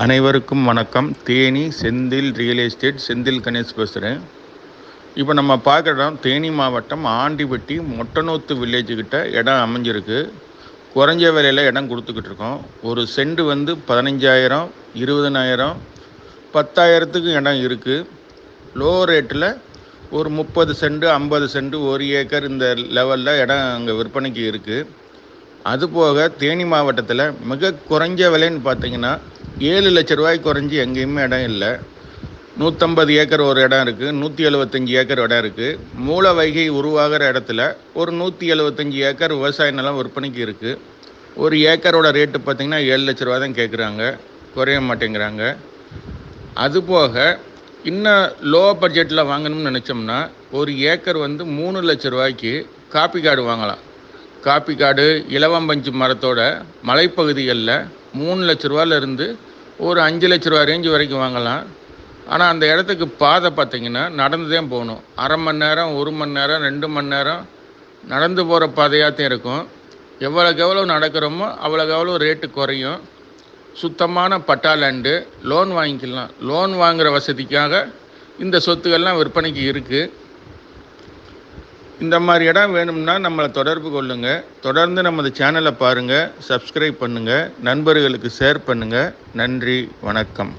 அனைவருக்கும் வணக்கம். Theni Senthil real estate Senthil Ganesh பேசுகிறேன். இப்போ நம்ம பார்க்குற இடம் தேனி மாவட்டம் ஆண்டிப்பட்டி மொட்டனூத்து வில்லேஜுக்கிட்ட இடம் அமைஞ்சிருக்கு. குறைஞ்ச விலையில் இடம் கொடுத்துக்கிட்டு இருக்கோம். ஒரு செண்டு 15,000, 20,000, 10,000க்கு இடம் இருக்குது. லோ ரேட்டில் ஒரு 30 செண்டு, 50 செண்டு, 1 ஏக்கர் இந்த லெவலில் இடம் அங்கே விற்பனைக்கு இருக்குது. அதுபோக தேனி மாவட்டத்தில் மிக குறைஞ்ச விலைன்னு பார்த்தீங்கன்னா 7 லட்ச ரூபாய்க்கு குறைஞ்சி எங்கேயுமே இடம் இல்லை. 150 ஏக்கர் ஒரு இடம் இருக்குது, 175 ஏக்கர் இடம் இருக்குது. மூல வைகை உருவாகிற இடத்துல ஒரு 175 ஏக்கர் விவசாய நிலம் விற்பனைக்கு இருக்குது. ஒரு ஏக்கரோட ரேட்டு பார்த்திங்கன்னா 7 லட்ச ரூபா தான் கேட்குறாங்க, குறைய மாட்டேங்கிறாங்க. அதுபோக இன்னும் லோ பட்ஜெட்டில் வாங்கணும்னு நினச்சோம்னா ஒரு ஏக்கர் 3 லட்ச ரூபாய்க்கு காப்பி காடு வாங்கலாம். காப்பி காடு இலவம்பஞ்சு மரத்தோட மலைப்பகுதிகளில் 3 லட்ச ரூபாயிலிருந்து ஒரு 5 லட்ச ரூபா ரேஞ்சு வரைக்கும் வாங்கலாம். ஆனால் அந்த இடத்துக்கு பாதை பார்த்திங்கன்னா நடந்து தான் போகணும். அரை மணி நேரம், 1 மணி நேரம், 2 மணி நேரம் நடந்து போகிற பாதையாகத்தான் இருக்கும். எவ்வளோக்கு எவ்வளோ நடக்கிறோமோ அவ்வளோக்கு எவ்வளோ ரேட்டு குறையும். சுத்தமான பட்டா லேண்டு, லோன் வாங்கிக்கலாம். லோன் வாங்குகிற வசதிக்காக இந்த சொத்துக்கள்லாம் விற்பனைக்கு இருக்குது. இந்த மாதிரி இடம் வேணும்னா நம்மளை தொடர்பு கொள்ளுங்கள். தொடர்ந்து நமது சேனலை பாருங்கள், சப்ஸ்கிரைப் பண்ணுங்கள், நண்பர்களுக்கு ஷேர் பண்ணுங்கள். நன்றி, வணக்கம்.